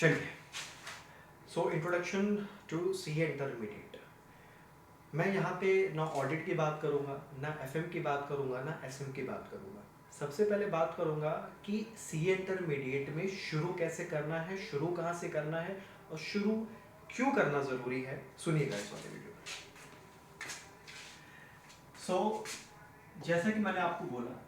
चलिए, so introduction to CA intermediate. मैं यहाँ पे ना ऑडिट की बात करूँगा, ना एफएम की बात करूँगा, ना एसएम की बात करूँगा। सबसे पहले बात करूँगा कि सीए इंटरमीडिएट में शुरू कैसे करना है, शुरू कहाँ से करना है और शुरू क्यों करना ज़रूरी है। सुनिएगा इस वाले वीडियो में। सो जैसा कि मैंने आपको बोला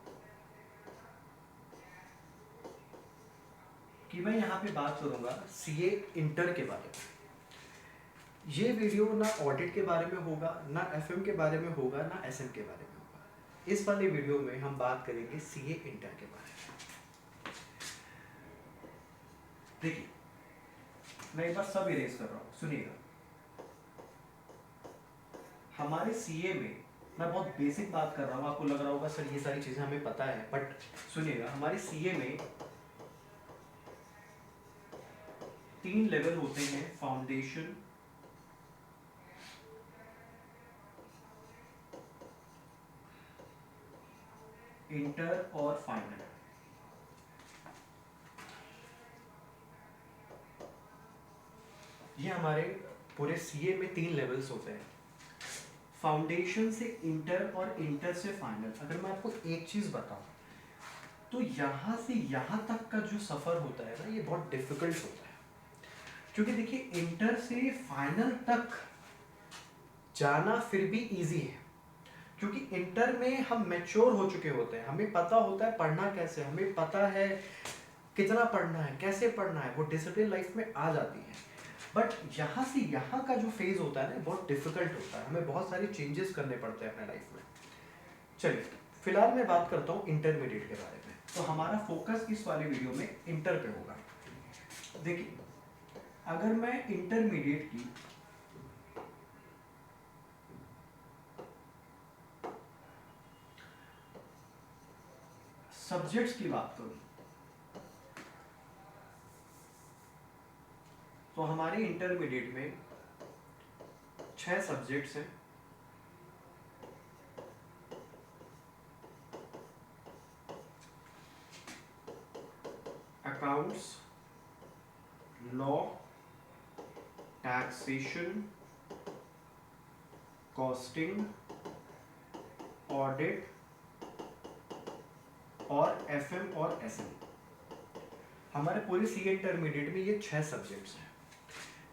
कि मैं यहाँ पे बात करूँगा सीए इंटर के बारे में। ये वीडियो ना ऑडिट के बारे में होगा, ना एफएम के बारे में होगा, ना एसएम के बारे में होगा। इस वाले वीडियो में हम बात करेंगे सीए इंटर के बारे में। देखिए, मैं एक बार सब इरेज कर रहा हूँ, सुनिएगा। हमारे सीए में मैं बहुत बेसिक बात कर रहा हूँ, आपको लग रहा होगा सर ये सारी चीज़ें हमें पता है, बट सुनिएगा, हमारे सीए में 3 लेवल होते हैं: फाउंडेशन, इंटर और फाइनल। ये हमारे पूरे सीए में 3 लेवल्स होते हैं, फाउंडेशन से इंटर और इंटर से फाइनल। अगर मैं आपको एक चीज़ बताऊं तो यहाँ से यहाँ तक का जो सफ़र होता है ना, ये बहुत डिफिकल्ट होता है। क्योंकि देखिए, इंटर से फाइनल तक जाना फिर भी इजी है, क्योंकि इंटर में हम मैच्योर हो चुके होते हैं, हमें पता होता है पढ़ना कैसे, हमें पता है कितना पढ़ना है, कैसे पढ़ना है, वो डिसिप्लिन लाइफ में आ जाती है। बट यहाँ से यहाँ का जो फेज होता है ना, बहुत डिफिकल्ट होता है, हमें बहुत सारे चेंजेस करने पड़ते हैं अपने लाइफ में। चलिए, फिलहाल मैं बात करता हूँ इंटरमीडिएट के बारे में। तो हमारा फोकस इस वाले वीडियो में इंटर पे होगा। देखिए, अगर मैं इंटरमीडिएट की सब्जेक्ट्स की बात करूं तो हमारे इंटरमीडिएट में 6 सब्जेक्ट्स हैं। Accounts, law, taxation, costing, audit और एफएम और एसएम। हमारे पूरे सी इंटरमीडिएट में ये 6 सब्जेक्ट्स हैं,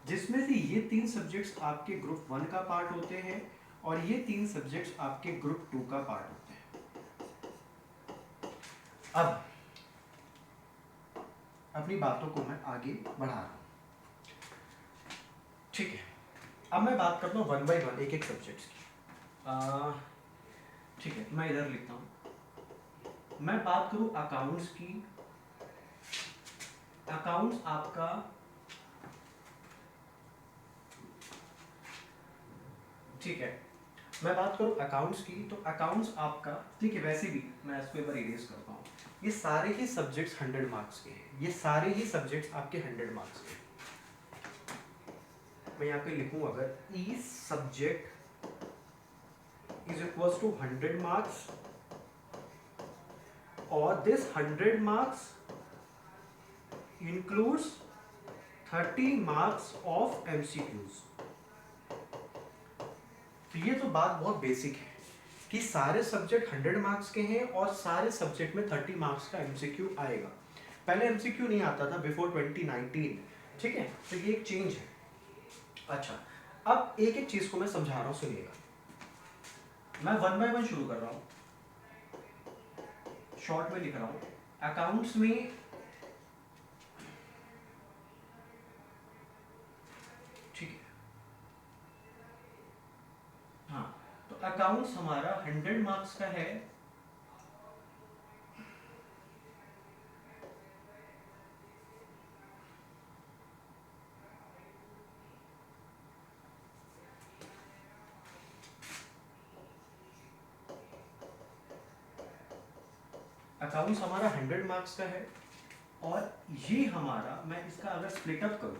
जिसमें से ये 3 सब्जेक्ट्स आपके ग्रुप 1 का पार्ट होते हैं और ये 3 सब्जेक्ट्स आपके ग्रुप 2 का पार्ट होते हैं। अब अपनी बातों को मैं आगे बढ़ा रहा हूं, ठीक है। अब मैं बात करता हूँ 1 बाय 1 एक एक सब्जेक्ट्स की। ठीक है, मैं इधर लिखता हूँ। मैं बात करूँ अकाउंट्स की। अकाउंट्स आपका ठीक है, मैं बात करूँ अकाउंट्स की, तो अकाउंट्स आपका ठीक है। वैसे भी मैं इसको एक बार इरेज करता हूँ। ये सारे ही सब्जेक्ट्स 100 मार्क्स के हैं, ये सारे ही सब्जेक्ट्स आपके 100 मार्क्स के हैं। मैं यहाँ पे लिखूँ, अगर each subject is equals to 100 marks और this 100 marks includes 30 marks of MCQs। तो ये तो बात बहुत बेसिक है कि सारे सब्जेक्ट 100 मार्क्स के हैं और सारे सब्जेक्ट में 30 मार्क्स का MCQ आएगा। पहले MCQ नहीं आता था बिफोर 2019, ठीक है। तो ये एक चेंज है। अच्छा, अब एक एक चीज को मैं समझा रहा हूँ, सुनिएगा। मैं 1 बाय 1 शुरू कर रहा हूँ, शॉर्ट में लिख रहा हूँ। अकाउंट्स में अकाउंट्स हमारा 100 मार्क्स का है। अकाउंट्स हमारा 100 मार्क्स का है और ये हमारा, मैं इसका अगर स्प्लिट अप करूं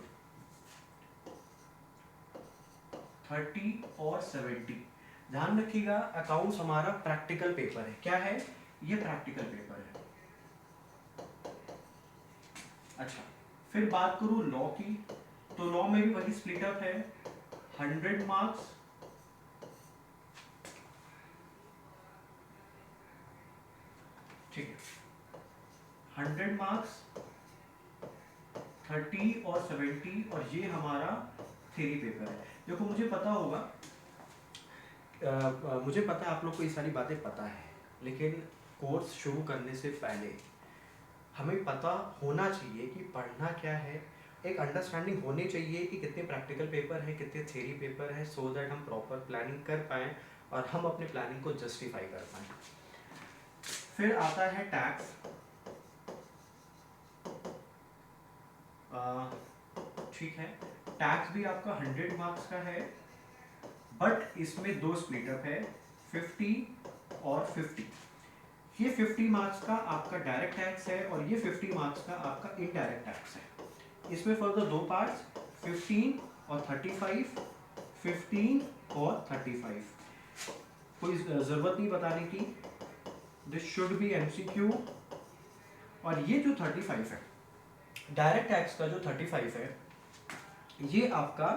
30 और 70, ध्यान रखिएगा अकाउंट्स हमारा प्रैक्टिकल पेपर है। क्या है ये? प्रैक्टिकल पेपर है। अच्छा, फिर बात करूँ लॉ की, तो लॉ में भी वही स्प्लिट अप है, 100 मार्क्स, ठीक है, 100 मार्क्स, 30 और 70, और ये हमारा थ्योरी पेपर है। देखो मुझे पता होगा, मुझे पता है आप लोग को ये सारी बातें पता है, लेकिन कोर्स शुरू करने से पहले हमें पता होना चाहिए कि पढ़ना क्या है, एक अंडरस्टैंडिंग होनी चाहिए कि कितने प्रैक्टिकल पेपर है, कितने थ्योरी पेपर है, सो दैट हम प्रॉपर प्लानिंग कर पाएँ और हम अपने प्लानिंग को जस्टिफाई कर पाएँ। फिर आता है टैक्स, ठीक है, टैक्स भी आपका 100 मार्क्स का है, बट इसमें दो स्प्लिटअप है, 50 और 50। ये 50 मार्क्स का आपका डायरेक्ट टैक्स है और ये 50 मार्क्स का आपका इनडायरेक्ट टैक्स है। इसमें फर्दर दो पार्ट्स, 15 और 35, 15 और 35। कोई जरूरत नहीं बताने की, दिस शुड बी एमसीक्यू। और ये जो 35 है, डायरेक्ट टैक्स का जो 35 है, ये आपका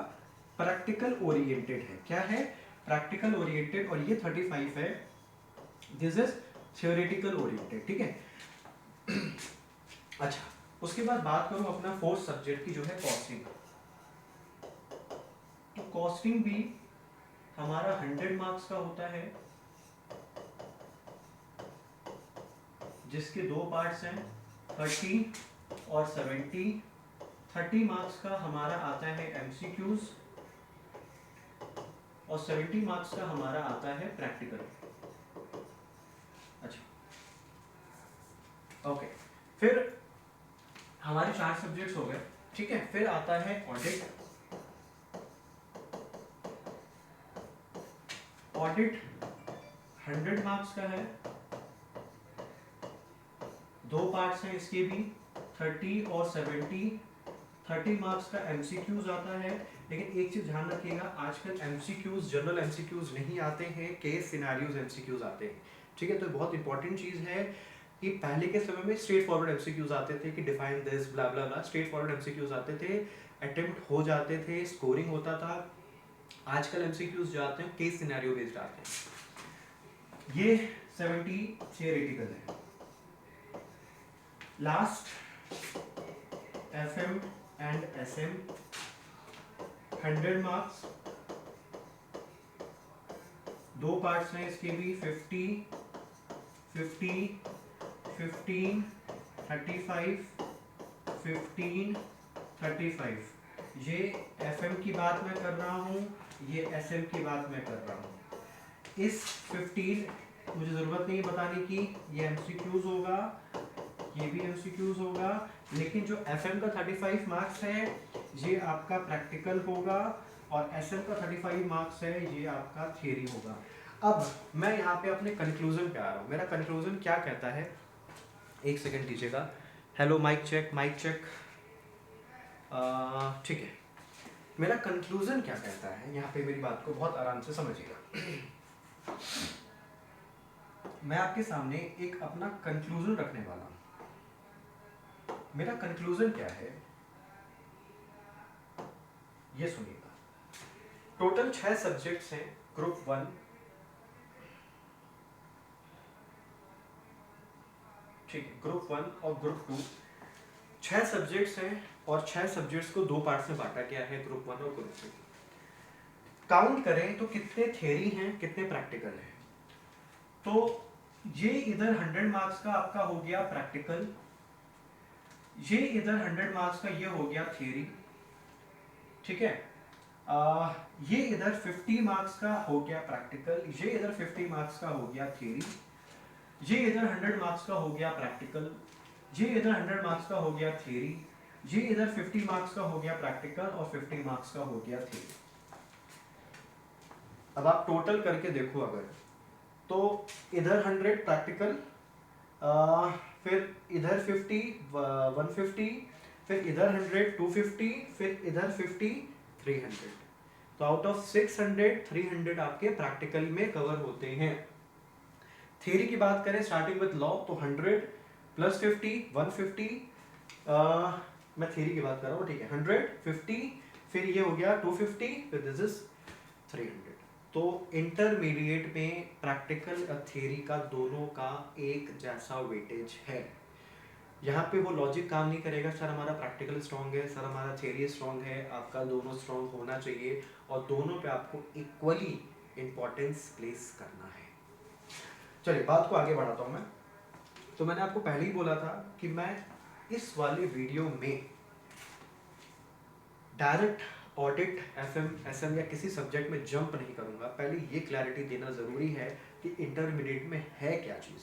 प्रैक्टिकल ओरिएंटेड है। क्या है? Practical oriented. और ये 35 है, दिस इज थ्योरेटिकल ओरिएंटेड, ठीक है। अच्छा, उसके बाद बात करूं अपना फोर्थ सब्जेक्ट की, जो है कॉस्टिंग। तो कॉस्टिंग भी हमारा 100 मार्क्स का होता है, जिसके दो पार्ट्स हैं, 30 और 70। 30 मार्क्स का हमारा आता है एमसीक्यूज और 70 मार्क्स का हमारा आता है प्रैक्टिकल। अच्छा, ओके, फिर हमारे 4 सब्जेक्ट्स हो गए, ठीक है। फिर आता है ऑडिट। ऑडिट 100 मार्क्स का है, दो पार्ट्स हैं इसके भी, 30 और 70। 30 मार्क्स का एमसीक्यूज आता है, लेकिन एक चीज ध्यान रखिएगा, आजकल एमसीक्यूज जनरल एमसीक्यूज नहीं आते हैं, केस सिनेरियोज एमसीक्यूज आते हैं, ठीक है। तो बहुत इंपॉर्टेंट चीज है कि पहले के समय में स्ट्रेट फॉरवर्ड एमसीक्यूज आते थे कि define this blah blah blah, straight forward MCQs आते थे, अटेम्प्ट हो जाते थे, स्कोरिंग होता था। आजकल एमसीक्यूज जो आते हैं केस सिनेरियो बेस्ड आते हैं। ये 70 थियोरेटिकल है। Last FM and SM 100 marks, दो पार्ट्स हैं इसके भी, 50, 50, 15, 35, 15, 35। ये एफएम की बात मैं कर रहा हूँ, ये एसएम की बात मैं कर रहा हूँ। इस 15 मुझे ज़रूरत नहीं बताने की, ये एमसीक्यूज होगा, ये भी एमसीक्यूज होगा, लेकिन जो एफएम का 35 मार्क्स है ये आपका प्रैक्टिकल होगा और एसएम का 35 मार्क्स है ये आपका थियरी होगा। अब मैं यहाँ पे अपने कंक्लूजन पे आ रहा हूँ। मेरा कंक्लूजन क्या कहता है, एक सेकंड दीजिएगा। Hello, mic check, mic check, ठीक है। मेरा कंक्लूजन क्या कहता है, यहाँ पे मेरी बात को बहुत आराम से समझिएगा। मैं आपके सामने एक अपना कंक्लूजन रखने वाला हूँ। मेरा कंक्लूजन क्या है ये सुनिएगा। टोटल 6 सब्जेक्ट्स हैं ग्रुप 1, ठीक है, ग्रुप 1 और ग्रुप 2 6 सब्जेक्ट्स हैं और 6 सब्जेक्ट्स को दो पार्ट्स में बांटा गया है, ग्रुप 1 और ग्रुप 2। काउंट करें तो कितने थ्योरी हैं, कितने प्रैक्टिकल हैं। तो ये इधर 100 मार्क्स का आपका हो गया प्रैक्टिकल, ये इधर 100 मार्क्स का ये हो गया थ्योरी, ठीक है। ये इधर 50 मार्क्स का हो गया प्रैक्टिकल, ये इधर 50 मार्क्स का हो गया थ्योरी, ये इधर 100 मार्क्स का हो गया प्रैक्टिकल, ये इधर 100 मार्क्स का हो गया थ्योरी, ये इधर 50 मार्क्स का हो गया प्रैक्टिकल और 50 मार्क्स का हो गया थ्योरी। अब आप टोटल करके देखो अगर, तो इधर 100 प्रैक्टिकल, फिर इधर 50 150, फिर इधर 100 250, फिर इधर 50 300। तो आउट ऑफ 600 300 आपके प्रैक्टिकल में कवर होते हैं। थ्योरी की बात करें स्टार्टिंग विद लॉ, तो 100 प्लस 50 150, मैं थ्योरी की बात कर रहा हूँ, ठीक है। 150, फिर ये हो गया 250, फिर दिस इज 300। तो इंटरमीडिएट में प्रैक्टिकल और थ्योरी का दोनों का एक जैसा वेटेज है। यहाँ पे वो लॉजिक काम नहीं करेगा, सर हमारा प्रैक्टिकल स्ट्रॉन्ग है, सर हमारा थ्योरी स्ट्रॉन्ग है, आपका दोनों स्ट्रॉन्ग होना चाहिए और दोनों पे आपको इक्वली इंपॉर्टेंस प्लेस करना है। चलिए बात को आगे बढ़ाता हूँ मैं। तो मैंने आपको पहले ही बोला था कि मैं इस वाले वीडियो में डायरेक्ट ऑडिट, एफएम, एसएम या किसी सब्जेक्ट में जंप नहीं करूंगा। पहले ये क्लैरिटी देना जरूरी है कि इंटरमीडिएट में है क्या चीज।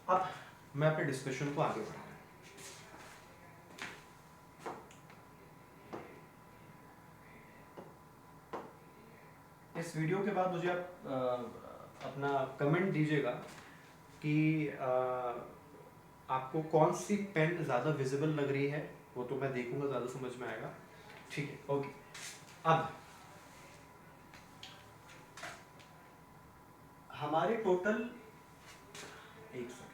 अब मैं अपने डिस्कशन को आगे बढ़ा रहा हूं। इस वीडियो के बाद मुझे आप अपना कमेंट दीजिएगा कि आपको कौन सी पेन ज़्यादा विजिबल लग रही है, वो तो मैं देखूंगा, ज़्यादा समझ में आएगा, ठीक है। ओके, अब हमारे टोटल, एक सेकंड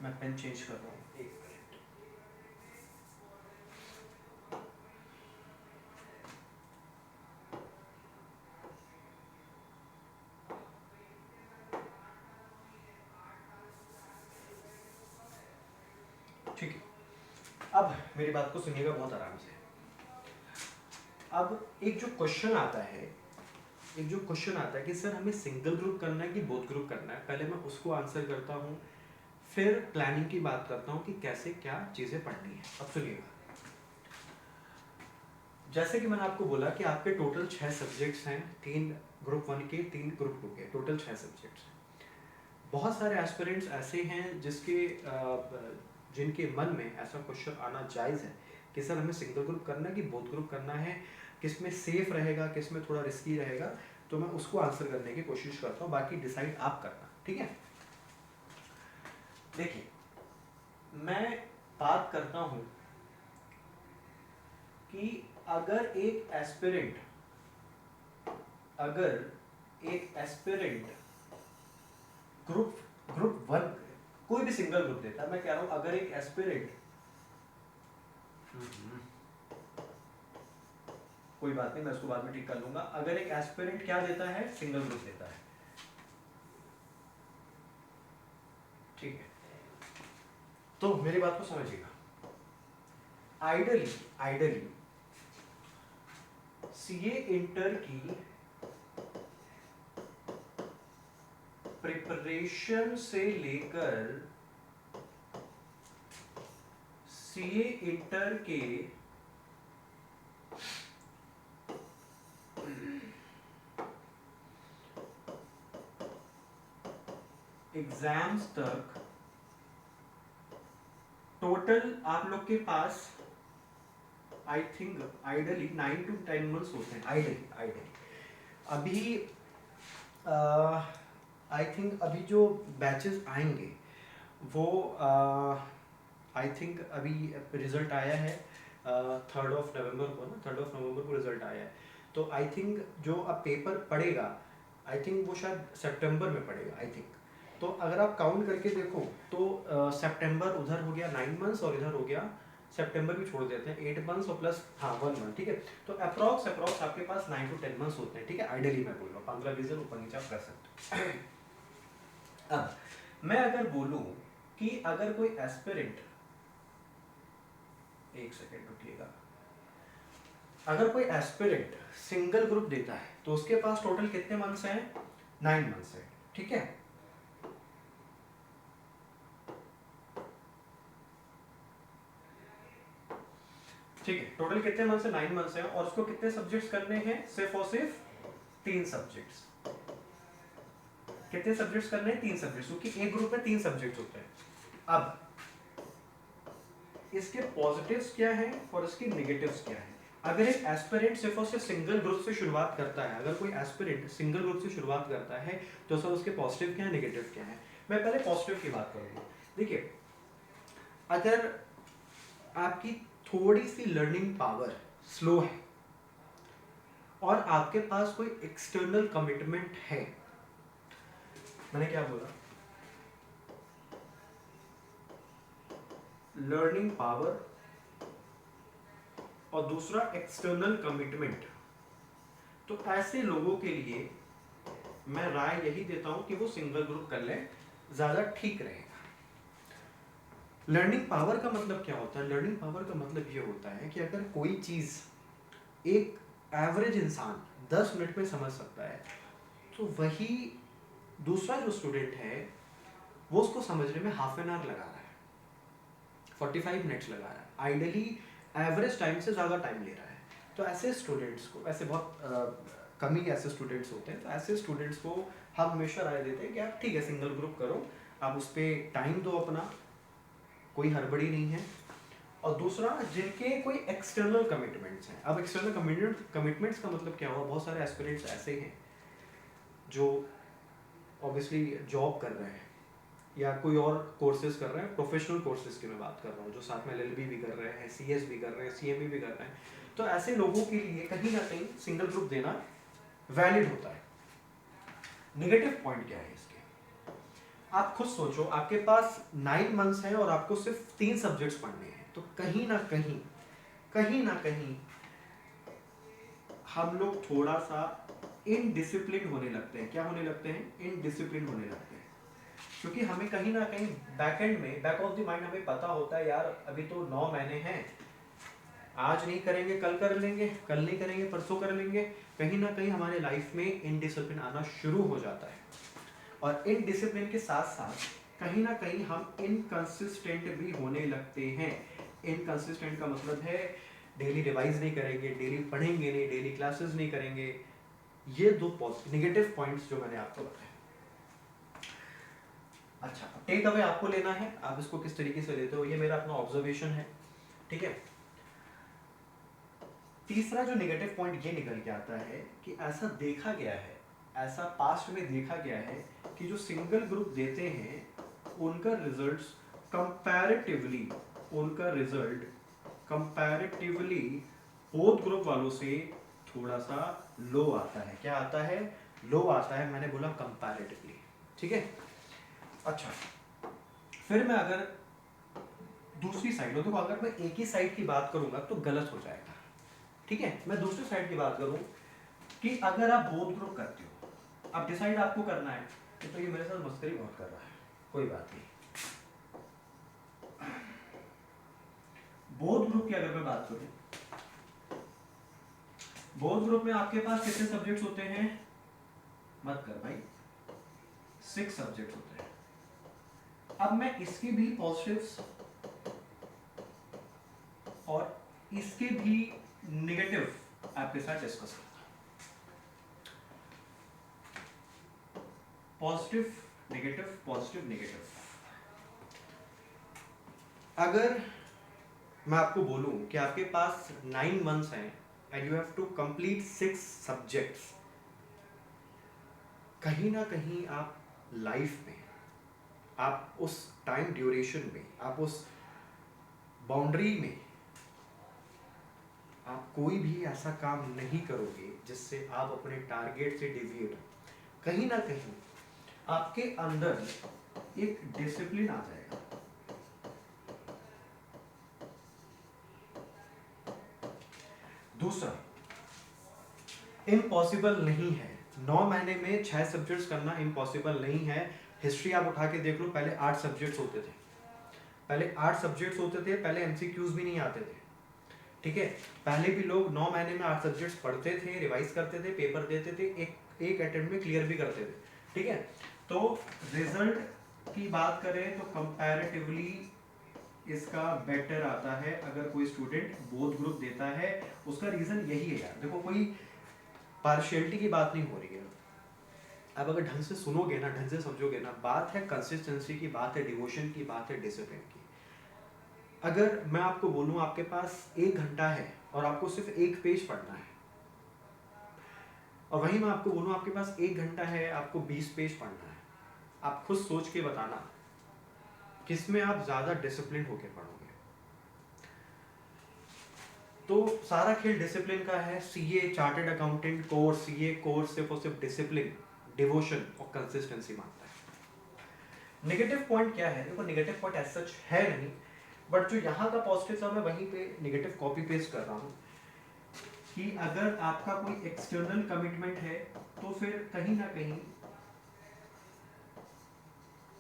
मैं पेन चेंज कर रहा हूँ, एक मिनट। ठीक है, अब मेरी बात को सुनिएगा बहुत आराम से। अब एक जो क्वेश्चन आता है, एक जो क्वेश्चन आता है कि सर हमें सिंगल ग्रुप करना है कि बोथ ग्रुप करना है, पहले मैं उसको आंसर करता हूँ, फिर प्लानिंग की बात करता हूँ कि कैसे क्या चीज़ें पढ़नी है। अब सुनिएगा, जैसे कि मैंने आपको बोला कि आपके टोटल 6 सब्जेक्ट्स हैं, 3 ग्रुप 1 के, 3 ग्रुप 2 के, टोटल 6 सब्जेक्ट्स हैं। बहुत सारे एस्पिरेंट्स ऐसे हैं जिनके मन में ऐसा क्वेश्चन आना जायज़ है कि सर हमें सिंगल ग्रुप करना है कि बोथ ग्रुप करना है, किस में सेफ रहेगा, किस में थोड़ा रिस्की रहेगा। तो मैं उसको आंसर करने की कोशिश करता हूँ, बाकी डिसाइड आप करना, ठीक है। देखिए, मैं बात करता हूँ कि अगर एक एस्पिरेंट ग्रुप 1 कोई भी सिंगल ग्रुप देता है, मैं कह रहा हूं अगर एक एस्पिरेंट, कोई बात नहीं, मैं उसको बाद में ठीक कर लूंगा। अगर एक एस्पिरेंट क्या देता है, सिंगल ग्रुप देता है, ठीक है। तो मेरी बात को समझिएगा, आइडली सीए इंटर की प्रिपरेशन से लेकर सीए इंटर के एग्जाम्स तक टोटल आप लोग के पास I think ideally 9 to 10 months होते हैं, आइडली। अभी आई थिंक अभी जो बैचेस आएंगे वो आई थिंक अभी रिजल्ट आया है 3rd of November को ना, 3rd of November को रिजल्ट आया है। तो आई थिंक जो अब पेपर पड़ेगा, आई थिंक वो शायद सितंबर में पड़ेगा, आई थिंक। तो अगर आप काउंट करके देखो तो सितंबर उधर हो गया 9 मंथ्स और इधर हो गया, सितंबर भी छोड़ देते हैं 8 मंथ्स और प्लस 1 मंथ, ठीक है। तो अप्रॉक्स आपके पास 9 to 10 मंथ्स होते हैं, ठीक है। आइडियली मैं बोल रहा हूँ 15-20 दिन ऊपर नीचे आप कर सकते हो। अब मैं अगर बोलूं कि अगर कोई एस्पिरेंट, एक सेकेंड रुकिएगा, अगर कोई एस्पिरेंट सिंगल ग्रुप देता है तो उसके पास टोटल कितने मंथ्स हैं, 9 मंथ्स है, ठीक है। ठीक है, टोटल कितने मंथ्स है, 9 मंथ्स है, और उसको कितने सब्जेक्ट्स करने हैं, सिर्फ और सिर्फ 3 सब्जेक्ट्स। कितने सब्जेक्ट्स करने हैं, 3 सब्जेक्ट्स, क्योंकि एक ग्रुप में 3 सब्जेक्ट्स होते हैं। अब इसके पॉजिटिव्स क्या हैं और इसके नेगेटिव्स क्या हैं। अगर एक एस्पिरेंट सिर्फ और सिर्फ सिंगल ग्रुप से शुरुआत करता है, अगर कोई एस्पिरेंट सिंगल ग्रुप से शुरुआत करता है तो सर उसके पॉजिटिव क्या है, नेगेटिव क्या है। मैं पहले पॉजिटिव की बात करूंगा। देखिए, अगर आपकी थोड़ी सी लर्निंग पावर स्लो है और आपके पास कोई एक्सटर्नल कमिटमेंट है, मैंने क्या बोला, लर्निंग पावर और दूसरा एक्सटर्नल कमिटमेंट। तो ऐसे लोगों के लिए मैं राय यही देता हूं कि वो सिंगल ग्रुप कर लें, ज्यादा ठीक रहेगा। लर्निंग पावर का मतलब क्या होता है? लर्निंग पावर का मतलब ये होता है कि अगर कोई चीज एक एवरेज इंसान 10 मिनट में समझ सकता है, तो वही दूसरा जो स्टूडेंट है वो उसको समझने में हाफ एन आवर लगा रहा है, 45 मिनट्स लगा रहा है, आइडियली एवरेज टाइम से ज़्यादा टाइम ले रहा है। तो ऐसे स्टूडेंट्स को, ऐसे बहुत कम ही ऐसे स्टूडेंट्स होते हैं, तो ऐसे स्टूडेंट्स को हम हमेशा राय देते हैं कि आप ठीक है सिंगल ग्रुप करो, आप उस पर टाइम दो अपना, कोई हड़बड़ी नहीं है। और दूसरा, जिनके कोई एक्सटर्नल कमिटमेंट्स हैं। अब एक्सटर्नल कमिटमेंट्स का मतलब क्या हुआ? बहुत सारे एस्पिरेंट्स ऐसे हैं जो ऑब्वियसली जॉब कर रहे हैं या कोई और कोर्सेज कर रहे हैं, प्रोफेशनल कोर्सेज की मैं बात कर रहा हूँ, जो साथ में LLB भी कर रहे हैं, CS भी कर रहे हैं, CME भी कर रहे हैं। तो ऐसे लोगों के लिए कहीं ना कहीं सिंगल ग्रुप देना वैलिड होता है। नेगेटिव पॉइंट क्या है इसके? आप खुद सोचो, आपके पास 9 मंथ्स हैं और आपको सिर्फ 3 सब्जेक्ट्स पढ़ने हैं, तो कहीं ना कहीं हम लोग थोड़ा सा इनडिसिप्लिन होने लगते हैं। क्या होने लगते हैं? इनडिसिप्लिन होने लगते हैं, क्योंकि हमें कहीं ना कहीं बैकएंड में, बैक ऑफ द माइंड हमें पता होता है यार अभी तो 9 महीने हैं, आज नहीं करेंगे कल कर लेंगे, कल नहीं करेंगे परसों कर लेंगे। कहीं ना कहीं हमारे लाइफ में इनडिसिप्लिन आना शुरू हो जाता है, और इनडिसिप्लिन के साथ साथ कहीं ना कहीं हम इनकंसिस्टेंट भी होने लगते हैं। इनकंसिस्टेंट का मतलब है डेली रिवाइज नहीं करेंगे, डेली पढ़ेंगे नहीं, डेली क्लासेस नहीं करेंगे। ये दो नेगेटिव पॉइंट्स जो मैंने आपको बताए। अच्छा, टेक अवे आपको लेना है, आप इसको किस तरीके से लेते हो, ये मेरा अपना ऑब्जर्वेशन है, ठीक है। तीसरा जो नेगेटिव पॉइंट ये निकल के आता है कि ऐसा देखा गया है, ऐसा पास्ट में देखा गया है कि जो सिंगल ग्रुप देते हैं उनका रिजल्ट्स कंपैरेटिवली, उनका रिजल्ट कंपैरेटिवली बोथ ग्रुप वालों से थोड़ा सा लो आता है। क्या आता है? लो आता है, मैंने बोला कंपैरेटिवली, ठीक है। अच्छा, फिर मैं अगर दूसरी साइड, देखो अगर मैं एक ही साइड की बात करूंगा तो गलत हो जाएगा, ठीक है। मैं दूसरी साइड की बात करूं कि अगर आप बोथ ग्रुप करते हो, अब डिसाइड आपको करना है, तो ये मेरे साथ मस्करी बहुत कर रहा है, कोई बात नहीं। बोथ ग्रुप की अगर मैं बात करूं, बोथ ग्रुप में आपके पास कितने सब्जेक्ट्स होते हैं? मत कर भाई, 6 सब्जेक्ट्स होते हैं। अब मैं इसके भी पॉजिटिव्स और इसके भी नेगेटिव आपके साथ डिस्कस करता हूं। Positive negative, positive negative. अगर मैं आपको बोलूं कि आपके पास 9 मंथ्स हैं and you have to complete 6 subjects, कहीं ना कहीं आप लाइफ में, आप उस टाइम ड्यूरेशन में, आप उस बाउंड्री में आप कोई भी ऐसा काम नहीं करोगे जिससे आप अपने टारगेट से डिविएट हो। कहीं ना कहीं आपके अंदर एक डिसिप्लिन आ जाएगा। दूसरा, इम्पॉसिबल नहीं है 9 महीने में 6 सब्जेक्ट्स करना, इम्पॉसिबल नहीं है। हिस्ट्री आप उठा के देख लो, पहले 8 सब्जेक्ट्स होते थे, पहले 8 सब्जेक्ट्स होते थे, पहले MCQs भी नहीं आते थे, ठीक है। पहले भी लोग 9 महीने में 8 सब्जेक्ट्स पढ़ते थे, रिवाइज करते थे, पेपर देते थे, एक अटेम्प्ट में क्लियर भी करते थे, ठीक है। तो रिजल्ट की बात करें तो कंपैरेटिवली इसका बेटर आता है अगर कोई स्टूडेंट बोथ ग्रुप देता है। उसका रीजन यही है यार, देखो कोई पार्शियलिटी की बात नहीं हो रही है। अब अगर ढंग से सुनोगे ना, ढंग से समझोगे ना, बात है कंसिस्टेंसी की, बात है डिवोशन की, बात है डिसिप्लिन की। अगर मैं आपको बोलूं आपके पास 1 घंटा है और आपको सिर्फ 1 पेज पढ़ना है, और वहीं मैं आपको बोलूं आपके पास 1 घंटा है, आपको 20 पेज पढ़ना है, आप खुद सोच के बताना किसमें आप ज्यादा डिसिप्लिन होकर पढ़ोगे। तो सारा खेल डिसिप्लिन का है। CA chartered accountant course, CA course सिर्फ और सिर्फ डिसिप्लिन, डिवोशन और कंसिस्टेंसी मांगता है। नेगेटिव पॉइंट क्या है? देखो नेगेटिव पॉइंट एज सच है नहीं, बट जो यहाँ का पॉजिटिव था मैं वहीं पे नेगेटिव कॉपी पेस्ट कर रहा हूँ कि अगर आपका कोई एक्सटर्नल कमिटमेंट है तो फिर कहीं ना कहीं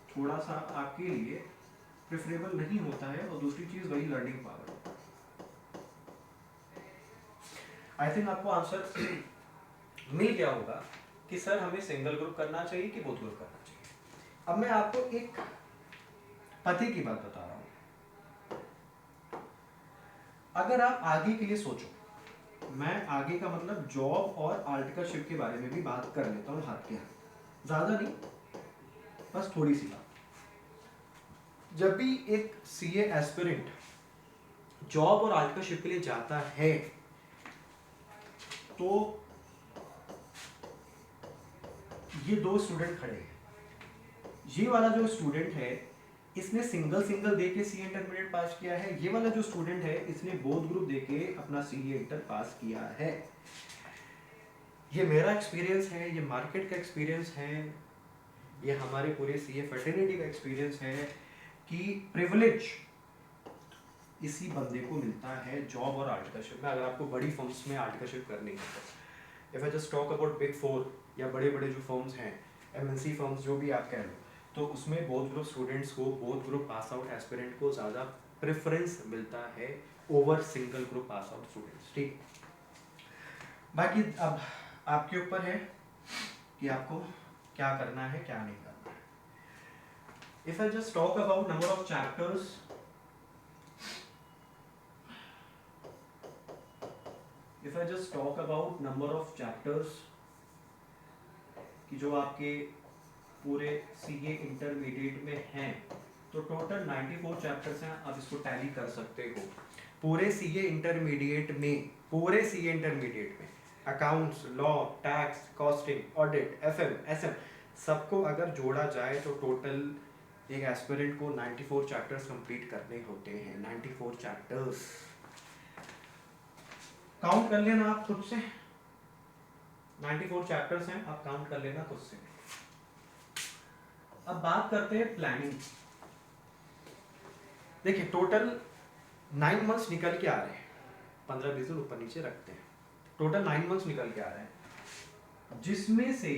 थोड़ा सा आपके लिए प्रेफरेबल नहीं होता है, और दूसरी चीज वही लर्निंग पावर। आई थिंक आपको आंसर मिल गया होगा कि सर हमें सिंगल ग्रुप करना चाहिए कि बोथ ग्रुप करना चाहिए। अब मैं आपको एक पते की बात बता रहा हूं। अगर आप आगे के लिए सोचो, मैं आगे का मतलब जॉब और आर्टिकलशिप के बारे में भी बात कर लेता हूँ हाथ के हाथ, ज्यादा नहीं, बस थोड़ी सी बात। जब भी एक सीए एस्पिरेंट जॉब और आर्टिकलशिप के लिए जाता है तो ये दो स्टूडेंट खड़े हैं। ये वाला जो स्टूडेंट है इसने सिंगल दे के सी इंटरमीडिएट पास किया है, ये वाला जो स्टूडेंट है इसने बोथ ग्रुप दे के अपना सीए इंटर पास किया है। ये मेरा एक्सपीरियंस है, ये मार्केट का एक्सपीरियंस है, ये हमारे पूरे सीए फैटर्निटी का एक्सपीरियंस है कि प्रिविलेज इसी बंदे को मिलता है जॉब और आर्टिकलशिप में, अगर आपको बड़ी फर्म्स में आर्टिकलशिप करनी है तो। If I just talk about big 4 या बड़े बड़े जो फर्म्स हैं, एमएनसी फर्म्स जो भी आप कह लो, तो उसमें बोथ ग्रुप स्टूडेंट्स को, both group pass out aspirant को ज़्यादा प्रेफरेंस मिलता है over single group pass out students. ठीक, बाकी अब आपके ऊपर है कि आपको क्या करना है क्या नहीं करना है। If I just talk about number of chapters, if I just talk about number of chapters कि जो आपके पूरे सीए इंटरमीडिएट में हैं, तो टोटल 94 चैप्टर्स हैं, आप इसको टैली कर सकते हो। पूरे सीए इंटरमीडिएट में, पूरे सीए इंटरमीडिएट में accounts, law, tax, costing, audit, FM, SM सबको अगर जोड़ा जाए तो टोटल एक एस्पिरेंट को 94 चैप्टर्स कंप्लीट करने होते हैं। 94 चैप्टर्स काउंट कर लेना आप खुद से, 94 चैप्टर्स हैं, आप काउंट कर लेना खुद से। अब बात करते हैं प्लानिंग। देखिए टोटल 9 मंथ्स निकल के आ रहे हैं, 15-20 दिन ऊपर नीचे रखते हैं, टोटल 9 मंथ्स निकल के आ रहे हैं, जिसमें से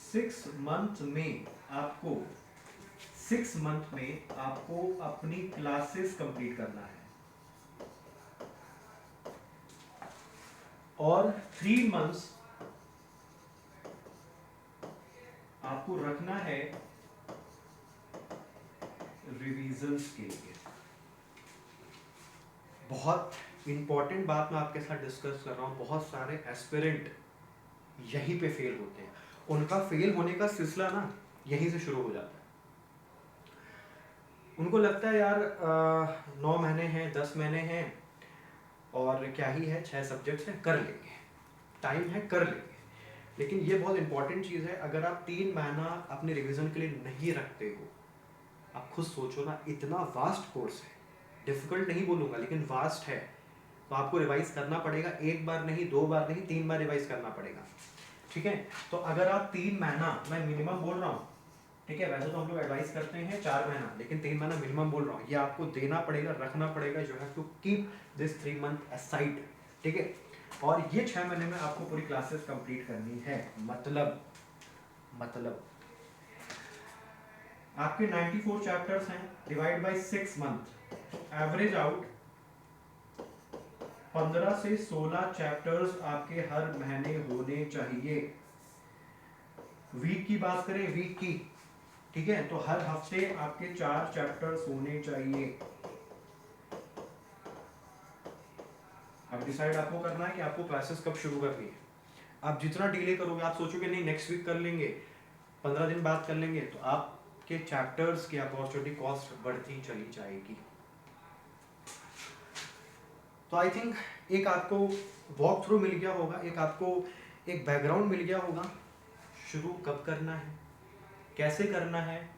6 मंथ में आपको 6 मंथ में आपको अपनी क्लासेस कंप्लीट करना है, और 3 मंथ्स आपको रखना है रिवीजन्स के लिए। बहुत इंपॉर्टेंट बात मैं आपके साथ डिस्कस कर रहा हूँ, बहुत सारे एस्पिरेंट यहीं पे फेल होते हैं, उनका फेल होने का सिलसिला ना यहीं से शुरू हो जाता है। उनको लगता है यार 9 महीने हैं, 10 महीने हैं, और क्या ही है, 6 सब्जेक्ट्स हैं, कर लेंगे, टाइम है कर लेंगे। लेकिन ये बहुत इंपॉर्टेंट चीज़ है, अगर आप 3 महीना अपने रिवीजन के लिए नहीं रखते हो, आप खुद सोचो ना, इतना वास्ट कोर्स है, डिफिकल्ट नहीं बोलूँगा लेकिन वास्ट है, तो आपको रिवाइज करना पड़ेगा, एक बार नहीं, 2 बार नहीं, 3 बार रिवाइज करना पड़ेगा। ठीक है, तो अगर आप 3 महीना, मैं मिनिमम बोल रहा हूँ, ठीक है, वैसे तो हम लोग एडवाइस करते हैं 4 महीना, लेकिन 3 महीना मिनिमम बोल रहा हूँ, ये आपको देना पड़ेगा, रखना पड़ेगा। You have to keep this 3 month aside, ठीक है, और ये 6 महीने में आपको पूरी क्लासेस कंप्लीट करनी है। मतलब आपके 94 चैप्टर्स हैं, divide by 6 month, average out 15 से 16 चैप्टर्स आपके हर महीने होने चाहिए। वीक की बात करें, वीक की, ठीक है, तो हर हफ्ते आपके 4 चैप्टर्स होने चाहिए। अब डिसाइड आपको करना है कि आपको क्लासेस कब शुरू करनी है। आप जितना डिले करोगे, आप सोचोगे नहीं नेक्स्ट वीक कर लेंगे, 15 दिन बाद कर लेंगे, तो आपके चैप्टर्स की अपॉर्चुनिटी कॉस्ट बढ़ती चली जाएगी। तो आई थिंक एक आपको वॉक थ्रू मिल गया होगा, एक आपको एक बैकग्राउंड मिल गया होगा, शुरू कब करना है, कैसे करना है,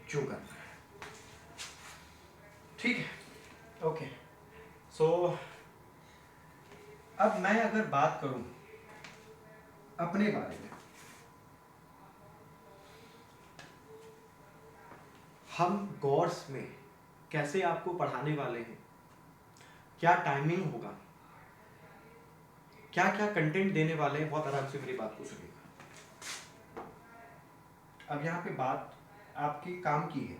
क्यों करना है। ठीक है, ओके। सो अब मैं अगर बात करूं अपने बारे में, हम कोर्स में कैसे आपको पढ़ाने वाले हैं, क्या टाइमिंग होगा, क्या क्या कंटेंट देने वाले हैं, बहुत आराम से मेरी बात को सुनिएगा। अब यहाँ पे बात आपकी काम की है,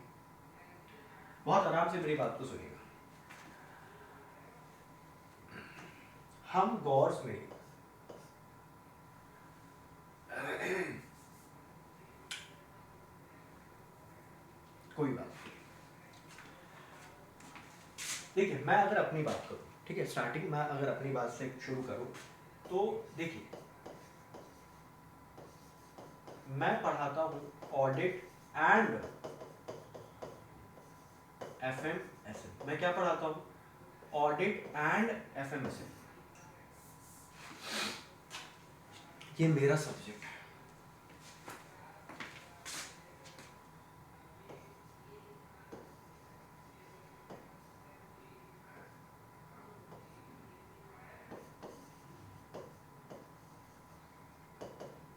बहुत आराम से मेरी बात को सुनिएगा। हम कोर्स में कोई बात नहीं, देखिए मैं अगर अपनी बात करूं, ठीक है, स्टार्टिंग मैं अगर अपनी बात से शुरू करूं तो देखिए मैं पढ़ाता हूं ऑडिट एंड एफएमएसएम। मैं क्या पढ़ाता हूं? ऑडिट एंड एफएमएसएम, ये मेरा सब्जेक्ट है।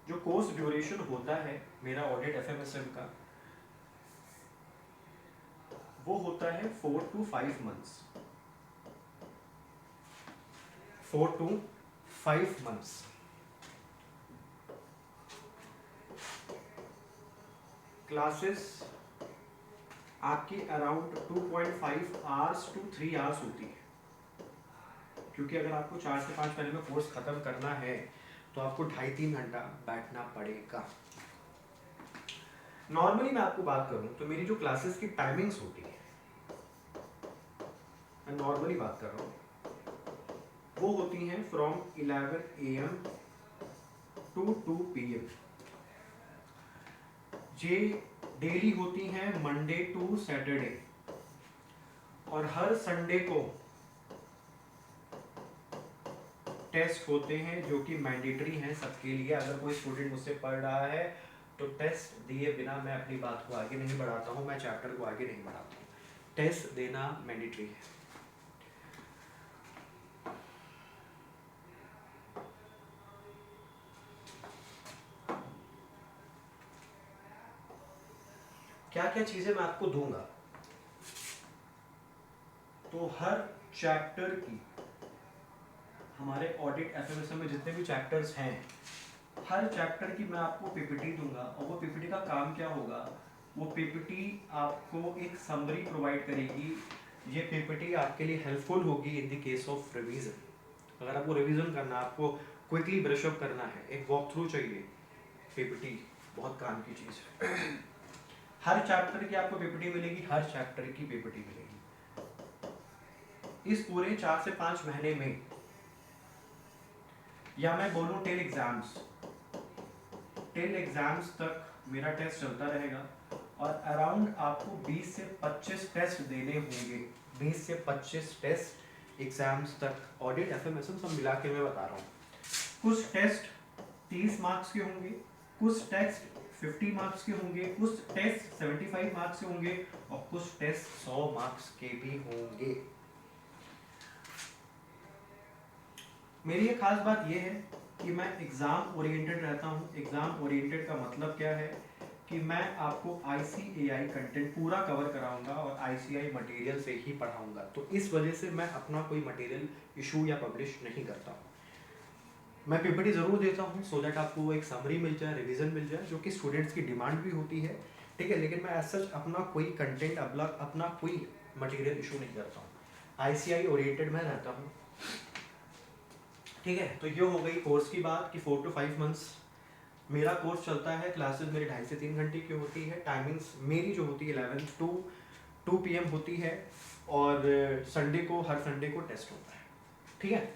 जो कोर्स ड्यूरेशन होता है मेरा ऑडिट एफएमएसएम का, वो होता है 4 to 5 months. 4 to 5 months. Classes आपकी अराउंड 2.5 आवर्स टू 3 आवर्स होती है, क्योंकि अगर आपको 4 से 5 महीने में कोर्स खत्म करना है तो आपको 2.5-3 घंटा बैठना पड़ेगा। नॉर्मली मैं आपको बात करूं तो मेरी जो क्लासेस की टाइमिंग्स होती है, मैं नॉर्मली बात कर रहा हूं, वो होती हैं फ्रॉम 11 AM टू 2 PM। ये डेली होती हैं मंडे टू सैटरडे, और हर संडे को टेस्ट होते हैं जो कि मैंडेटरी हैं सबके लिए। अगर कोई स्टूडेंट मुझसे पढ़ रहा है तो टेस्ट दिए बिना मैं अपनी बात को आगे नहीं बढ़ाता हूं, मैं चैप्टर को आगे नहीं बढ़ाता हूं। टेस्ट देना मैंडेटरी है। क्या क्या चीजें मैं आपको दूंगा, तो हर चैप्टर की, हमारे ऑडिट एफएमएसएम में जितने भी चैप्टर्स हैं, हर चैप्टर की मैं आपको पीपीटी दूंगा। और वो पीपीटी का काम क्या होगा? वो पीपीटी आपको एक समरी प्रोवाइड करेगी। ये पीपीटी आपके लिए हेल्पफुल होगी in the case of revision. अगर आपको रिवीजन करना, आपको क्विकली ब्रश अप करना है, एक वॉक थ्रू चाहिए, पीपीटी बहुत काम की चीज है। हर चैप्टर की आपको पीपीटी मिलेगी, हर चैप्टर की पीपीटी मिलेगी। इस पूरे 4 से 5 महीने में, या मैं बोलूं टिल एग्जाम्स तक मेरा टेस्ट चलता रहेगा, और अराउंड आपको 20 से 25 टेस्ट देने होंगे। 20 से 25 टेस्ट एग्जाम्स तक, ऑडिट एफएमएसएम सब मिला के मैं बता रहा हूँ। कुछ टेस्ट 30 मार्क्स के होंगे, कुछ टेस्ट 50 मार्क्स के होंगे, कुछ टेस्ट 75 मार्क्स के होंगे, और कुछ टेस्ट 100 मार्क्स के भी होंगे। मेरी एक खास बात यह है कि मैं एग्जाम ओरिएंटेड रहता हूं। एग्जाम ओरिएंटेड का मतलब क्या है कि मैं आपको ICAI कंटेंट पूरा कवर कराऊंगा और ICAI मटेरियल से ही पढ़ाऊंगा। तो इस वजह से मैं अपना कोई मटेरियल इशू या पब्लिश नहीं करता हूँ। मैं पीपीटी जरूर देता हूँ सो दैट आपको एक समरी मिल जाए, रिवीजन मिल जाए, जो कि स्टूडेंट्स की डिमांड भी होती है, ठीक है। लेकिन मैं एज सच अपना कोई कंटेंट, अपना कोई मटेरियल इशू नहीं करता हूँ। ICAI ओरिएंटेड मैं रहता हूँ, ठीक है। तो ये हो गई कोर्स की बात कि 4 to 5 मंथ्स मेरा कोर्स चलता है। क्लासेस मेरी 2.5 से 3 घंटे की होती है। टाइमिंग्स मेरी जो होती है 11 to 2 PM होती है, और संडे को, हर संडे को टेस्ट होता है, ठीक है।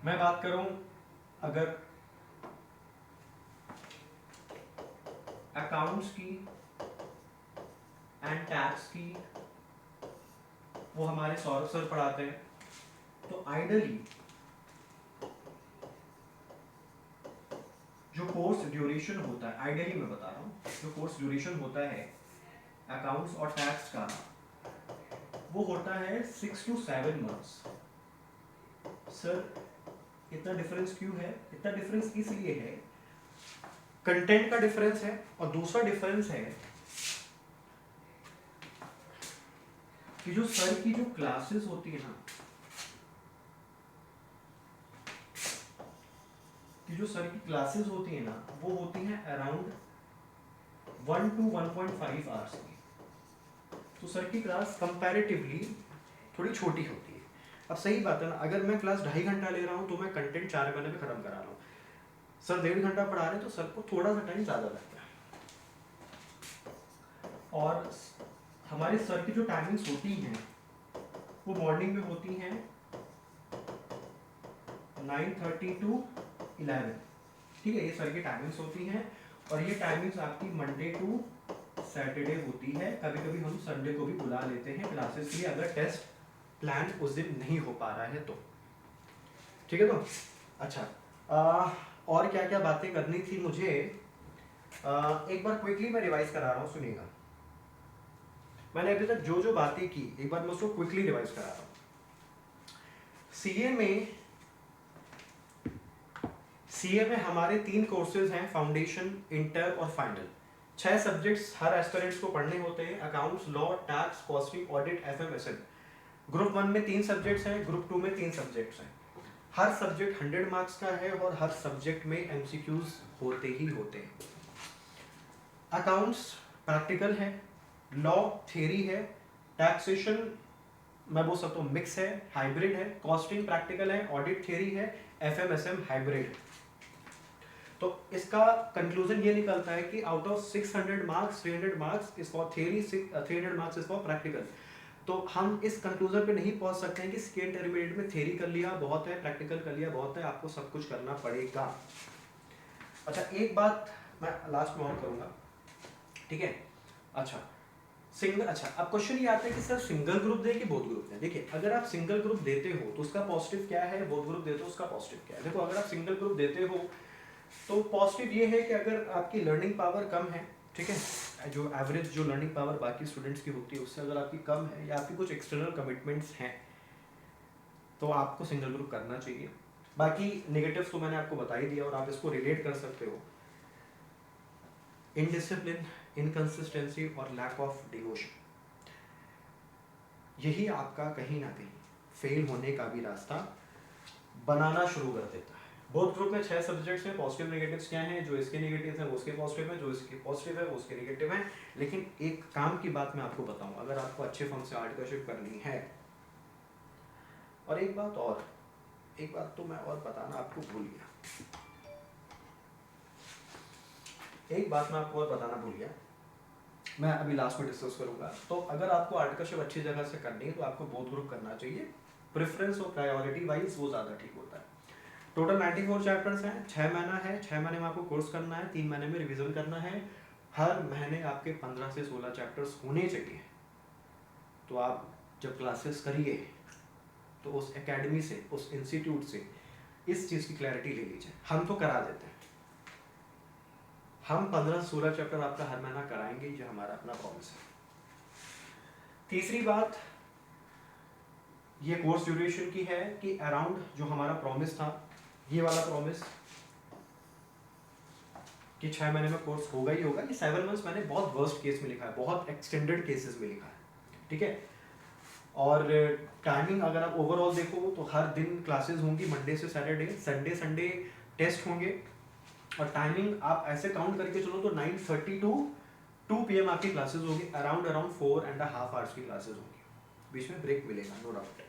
मैं बात करूं अगर अकाउंट्स की एंड टैक्स की, वो हमारे सौरभ सर पढ़ाते हैं। तो आइडियली जो कोर्स ड्यूरेशन होता है, आइडियली मैं बता रहा हूँ, जो कोर्स ड्यूरेशन होता है अकाउंट्स और टैक्स का, वो होता है 6 to 7 मंथ्स। सर इतना डिफरेंस क्यों है? इतना डिफरेंस इसलिए है, कंटेंट का डिफरेंस है, और दूसरा डिफरेंस है कि जो सर की जो क्लासेस होती है ना, कि जो सर की क्लासेस होती है ना, वो होती हैं अराउंड 1 to 1.5 आवर्स की। तो सर की क्लास कंपैरेटिवली थोड़ी छोटी होती है। अब सही बात है ना, अगर मैं क्लास 2.5 घंटा ले रहा हूँ तो मैं कंटेंट 4 घंटे में खत्म करा रहा हूँ। सर 1.5 घंटा पढ़ा रहे हैं तो सर को थोड़ा सा टाइम ज़्यादा लगता है। और हमारे सर की जो टाइमिंग्स होती हैं वो मॉर्निंग में होती हैं 9:30 to 11, ठीक है, ये सर की टाइमिंग्स होती हैं। और ये टाइमिंग्स आपकी मंडे टू सैटरडे होती है। कभी कभी हम संडे को भी बुला लेते हैं क्लासेस के लिए, अगर टेस्ट प्लान उस दिन नहीं हो पा रहा है तो, ठीक है। तो अच्छा, और क्या क्या बातें करनी थी मुझे, एक बार क्विकली मैं रिवाइज करा रहा हूँ, सुनिएगा। मैंने अभी तक जो जो बातें की एक बार मैं उसको क्विकली रिवाइज करा रहा हूँ। सीए में हमारे 3 कोर्सेज हैं, फाउंडेशन, इंटर और फाइनल। 6 सब्जेक्ट्स हर एस्पिरेंट्स को पढ़ने होते हैं, accounts, law, tax, costing, audit, FMSM. Group 1 में 3 सब्जेक्ट्स हैं, ग्रुप 2 में 3 सब्जेक्ट्स हैं। हर सब्जेक्ट 100 मार्क्स का है और हर सब्जेक्ट में एमसीक्यूज होते ही होते हैं। अकाउंट्स प्रैक्टिकल है, लॉ थ्योरी है, टैक्सेशन मैं बोल सकता हूँ मिक्स है, हाइब्रिड है, कॉस्टिंग प्रैक्टिकल है, ऑडिट थ्योरी है, एफएमएसएम हाइब्रिड। तो इसका कंक्लूजन ये निकलता है कि out of 600 marks 300 marks is for theory, 300 marks is for practical. तो हम इस कंक्लूजन पे नहीं पहुंच सकते हैं कि सेकेंड इंटरमीडिएट में थ्योरी कर लिया बहुत है, प्रैक्टिकल कर लिया बहुत है, आपको सब कुछ करना पड़ेगा। अच्छा, एक बात मैं लास्ट में और करूंगा, ठीक है। अच्छा, अब क्वेश्चन ये आता है कि सर सिंगल ग्रुप दे कि बोथ ग्रुप दे। देखिए, अगर आप सिंगल ग्रुप देते हो तो उसका पॉजिटिव क्या है, बोथ ग्रुप देते हो उसका पॉजिटिव क्या है। देखो, अगर आप सिंगल ग्रुप देते हो तो पॉजिटिव ये है कि अगर आपकी लर्निंग पावर कम है, ठीक है, जो एवरेज जो लर्निंग पावर बाकी स्टूडेंट्स की होती है उससे अगर आपकी कम है या आपकी कुछ एक्सटर्नल कमिटमेंट्स हैं तो आपको सिंगल ग्रुप करना चाहिए। बाकी नेगेटिव्स तो मैंने आपको बता ही दिया और आप इसको रिलेट कर सकते हो। इनडिसिप्लिन, इनकंसिस्टेंसी और लैक ऑफ डिवोशन, यही आपका कहीं ना कहीं फेल होने का भी रास्ता बनाना शुरू कर देता है। बोथ ग्रुप में 6 सब्जेक्ट्स हैं, पॉजिटिव नेगेटिव्स क्या हैं, जो इसके नेगेटिव्स हैं वो उसके पॉजिटिव हैं, जो इसके पॉजिटिव है वो उसके नेगेटिव हैं। लेकिन एक काम की बात मैं आपको बताऊं, अगर आपको अच्छे फर्म से आर्टिकलशिप करनी है, और एक बात तो मैं और बताना आपको भूल गया, मैं अभी लास्ट में डिस्कस करूंगा। तो अगर आपको आर्टिकलशिप अच्छी जगह से करनी है तो आपको बोथ ग्रुप करना चाहिए, प्रेफरेंस और प्रायोरिटी वाइज वो ज़्यादा ठीक होता है। टोटल 94 चैप्टर्स हैं, 6 महीना है, 6 महीने में आपको कोर्स करना है, 3 महीने में रिवीजन करना है। हर महीने आपके 15 से 16 चैप्टर्स होने चाहिए। तो आप जब क्लासेस करिए तो उस एकेडमी से, उस इंस्टीट्यूट से इस चीज़ की क्लैरिटी ले लीजिए। हम तो करा देते हैं, हम 15 से 16 चैप्टर आपका हर महीना कराएंगे, ये हमारा अपना प्रॉमिस है। तीसरी बात ये कोर्स ड्यूरेशन की है कि अराउंड जो हमारा प्रॉमिस था, ये वाला प्रॉमिस कि 6 महीने में कोर्स होगा ही होगा, ये 7 मंथ्स मैंने बहुत वर्स्ट केस में लिखा है, बहुत एक्सटेंडेड केसेस में लिखा है, ठीक है। और टाइमिंग अगर आप ओवरऑल देखो तो हर दिन क्लासेस होंगी, मंडे से सैटरडे, संडे टेस्ट होंगे। और टाइमिंग आप ऐसे काउंट करके चलो तो 9:30 to 2 PM आपकी क्लासेस होगी, अराउंड 4.5 आवर्स की क्लासेस होंगी, बीच में ब्रेक मिलेगा, नो डाउट।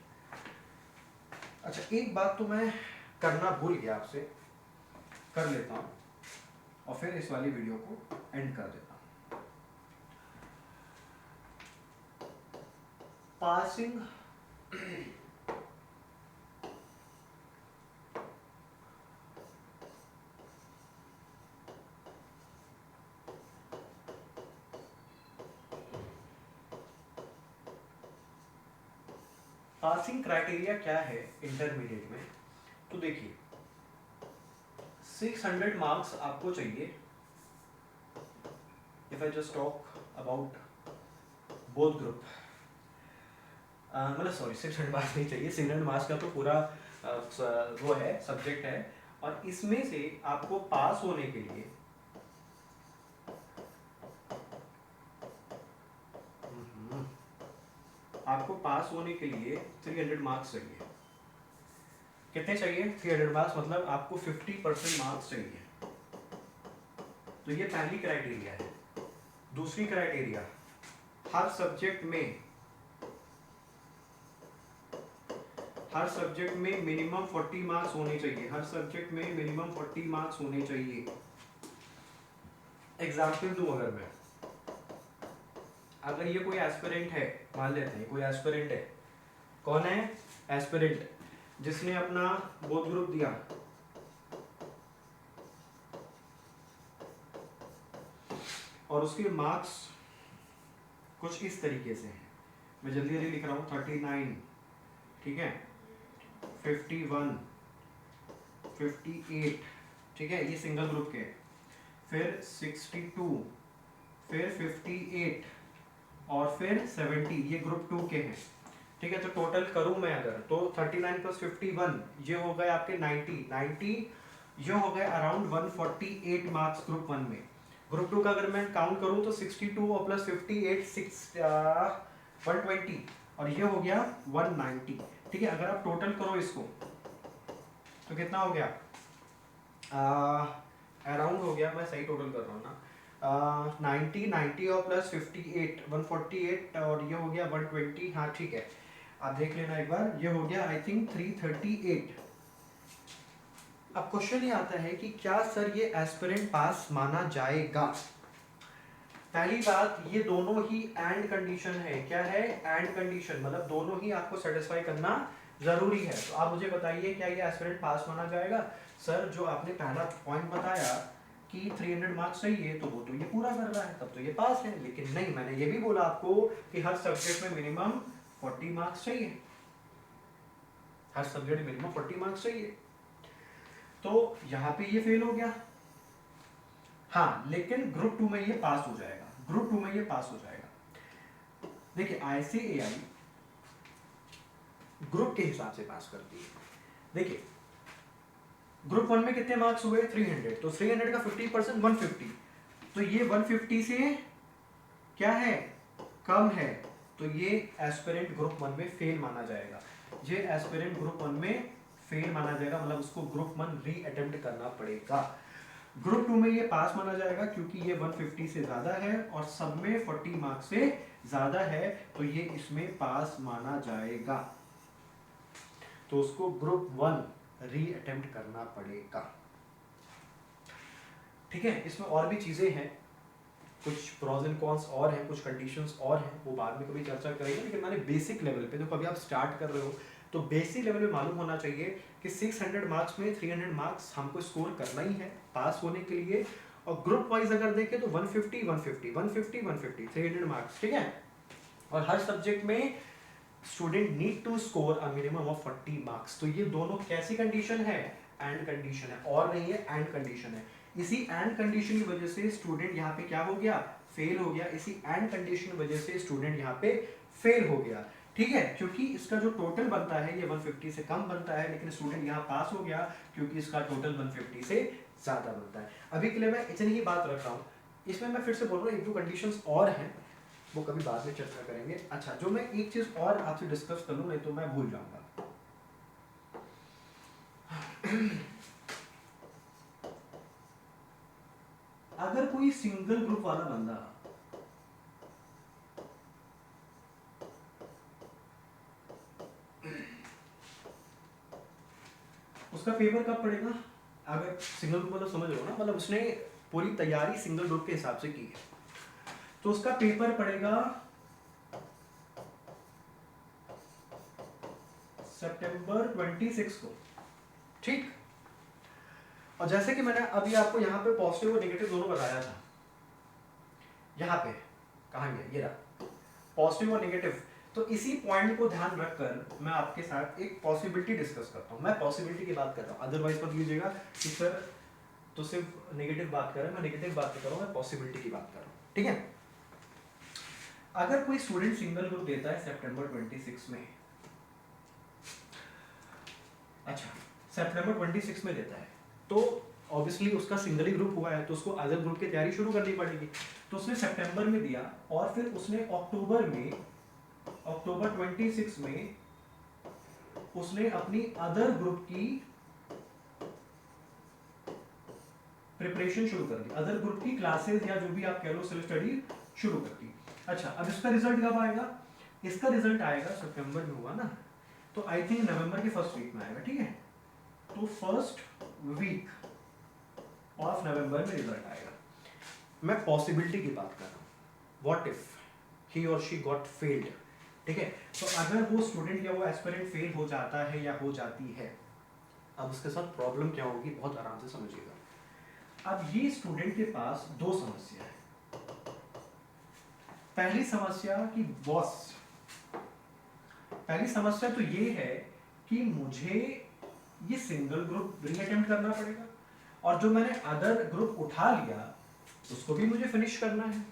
अच्छा, एक बात तो मैं करना भूल गया, आपसे कर लेता हूँ और फिर इस वाली वीडियो को एंड कर देता हूँ। पासिंग पासिंग क्राइटेरिया क्या है इंटरमीडिएट में, तो देखिए 600 मार्क्स आपको चाहिए। If I just talk about both group, मतलब सॉरी 600 मार्क्स नहीं चाहिए, 600 मार्क्स का तो पूरा वो है, सब्जेक्ट है। और इसमें से आपको पास होने के लिए आपको पास होने के लिए 300 मार्क्स चाहिए। कितने चाहिए? 300 मार्क्स, मतलब आपको 50% मार्क्स चाहिए। तो ये पहली क्राइटेरिया है। दूसरी क्राइटेरिया, हर सब्जेक्ट में मिनिमम 40 मार्क्स होने चाहिए। हर सब्जेक्ट में मिनिमम 40 मार्क्स होने चाहिए। एग्जाम्पल दूं अगर मैं, अगर ये कोई एस्पिरेंट है, मान लेते हैं कोई एस्पिरेंट है। कौन है? एस्पिरेंट, जिसने अपना बोथ ग्रुप दिया, और उसके मार्क्स कुछ इस तरीके से हैं। मैं जल्दी जल्दी लिख रहा हूँ। 39, ठीक है, 51, 58, ठीक है, ये सिंगल ग्रुप के। फिर 62, फिर 58 और फिर 70, ये ग्रुप 2 के हैं। ठीक है, तो टोटल करूं मैं अगर, तो 39 प्लस 51 ये हो गए आपके 90 ये हो गए अराउंड 148 मार्क्स ग्रुप 1 में। ग्रुप 2 का अगर मैं काउंट करूं तो 62 और प्लस 58 120 और ये हो गया 190। ठीक है, अगर आप टोटल करो इसको तो कितना हो गया? अराउंड हो गया, मैं सही टोटल कर रहा हूँ ना, 90 और प्लस 58 148 और ये हो गया 120। हाँ ठीक है, आप देख लेना एक बार, ये हो गया आई थिंक 338। अब क्वेश्चन ये आता है कि क्या सर ये एस्पिरेंट पास माना जाएगा? पहली बात, ये दोनों ही एंड कंडीशन है। क्या है? एंड कंडीशन, मतलब दोनों ही आपको सेटिस्फाई करना जरूरी है। तो आप मुझे बताइए, क्या ये एस्पिरेंट पास माना जाएगा? सर जो आपने पहला पॉइंट बताया कि 300 मार्क्स चाहिए, तो वो तो ये पूरा कर रहा है, तब तो ये पास है। लेकिन नहीं, मैंने ये भी बोला आपको कि हर सब्जेक्ट में मिनिमम 40 मार्क्स चाहिए। हर सब्जेक्ट में मिनिमम 40 मार्क्स चाहिए। तो यहाँ पे ये फेल हो गया। हाँ, लेकिन ग्रुप 2 में ये पास हो जाएगा। ग्रुप 2 में ये पास हो जाएगा। देखिए ICAI ग्रुप के हिसाब से पास करती है। देखिए ग्रुप 1 में कितने मार्क्स हुए? 300, तो 300 का 50% 150, तो ये 150 से क्या है? कम है, तो ये एस्पिरेंट ग्रुप 1 में फेल माना जाएगा। ये एस्पिरेंट ग्रुप 1 में फेल माना जाएगा, मतलब उसको ग्रुप 1 री अटेम्प्ट करना पड़ेगा। ग्रुप 2 में ये पास माना जाएगा क्योंकि ये 150 से ज्यादा है और सब में 40 मार्क्स से ज्यादा है, तो ये इसमें पास माना जाएगा। तो उसको ग्रुप 1 री अटेम्प्ट करना पड़ेगा। ठीक है, इसमें और भी चीजें हैं, कुछ प्रोज एंड कॉन्स और हैं, कुछ कंडीशंस और हैं, वो बाद में कभी चर्चा करेंगे। लेकिन मैंने बेसिक लेवल पे, तो कभी आप स्टार्ट कर रहे हो तो बेसिक लेवल पे मालूम होना चाहिए कि 600 मार्क्स में 300 मार्क्स हमको स्कोर करना ही है पास होने के लिए। और ग्रुप वाइज अगर देखें तो 150 150 150 150 300 मार्क्स। ठीक है, और हर सब्जेक्ट में student need to score a minimum of 40 marks. तो ये दोनों कैसी कंडीशन है? एंड कंडीशन है, और नहीं है, एंड कंडीशन है। इसी एंड कंडीशन की वजह से स्टूडेंट यहाँ पे क्या हो गया? फेल हो गया। इसी एंड कंडीशन की वजह से स्टूडेंट यहाँ पे फेल हो गया। ठीक है, क्योंकि इसका जो टोटल बनता है ये 150 से कम बनता है, लेकिन स्टूडेंट यहाँ पास हो गया क्योंकि इसका टोटल 150 से ज्यादा बनता है। अभी के लिए मैं इतनी ही बात रख रहा हूँ। इसमें मैं फिर से बोल रहा हूँ, एक दो कंडीशंस और हैं, वो कभी बाद में चर्चा करेंगे। अच्छा, जो मैं एक चीज और आपसे डिस्कस कर लूं, नहीं तो मैं भूल जाऊंगा। अगर कोई सिंगल ग्रुप वाला बंदा उसका पेपर कब पड़ेगा? अगर सिंगल ग्रुप मतलब समझ रहे हो ना, मतलब उसने पूरी तैयारी सिंगल ग्रुप के हिसाब से की है, तो उसका पेपर पड़ेगा सितंबर 26 को। ठीक, और जैसे कि मैंने अभी आपको यहाँ पे पॉजिटिव और नेगेटिव दोनों बताया था, यहाँ पे कहाँ गया, ये रहा पॉजिटिव और नेगेटिव। तो इसी पॉइंट को ध्यान रखकर मैं आपके साथ एक पॉसिबिलिटी डिस्कस करता हूँ। मैं पॉसिबिलिटी की बात कर रहा हूँ, अदरवाइज मत लीजिएगा कि सर तो सिर्फ नेगेटिव बात कर रहे हैं। मैं नेगेटिव बात नहीं कर रहा हूँ, मैं पॉसिबिलिटी की बात कर रहा हूँ। ठीक है, अगर कोई स्टूडेंट सिंगल ग्रुप देता है सितंबर 26 में, अच्छा सितंबर 26 में देता है, तो ऑब्वियसली उसका सिंगल ही ग्रुप हुआ है, तो उसको अदर ग्रुप की तैयारी शुरू करनी पड़ेगी। तो उसने सितंबर में दिया और फिर उसने अक्टूबर में अक्टूबर 26 में उसने अपनी अदर ग्रुप की प्रिपरेशन शुरू कर दी, अदर ग्रुप की क्लासेस या जो भी आप कह लो सेल्फ स्टडी शुरू कर दी। अच्छा, अब इसका रिजल्ट कब आएगा? इसका रिजल्ट आएगा, सितंबर में हुआ ना, तो आई थिंक नवंबर के फर्स्ट वीक में आएगा, ठीक है। तो फर्स्ट वीक ऑफ नवंबर में रिजल्ट आएगा। मैं पॉसिबिलिटी की बात कर रहा हूँ, व्हाट इफ ही और शी गॉट फेल्ड, ठीक है। तो अगर वो स्टूडेंट या वो एस्पिरेंट फेल हो जाता है या हो जाती है, अब उसके साथ प्रॉब्लम क्या होगी, बहुत आराम से समझिएगा। अब ये स्टूडेंट के पास दो समस्या है। पहली समस्या कि बॉस, पहली समस्या तो ये है कि मुझे ये सिंगल ग्रुप रीअटेम्प्ट करना पड़ेगा, और जो मैंने अदर ग्रुप उठा लिया उसको भी मुझे फिनिश करना है।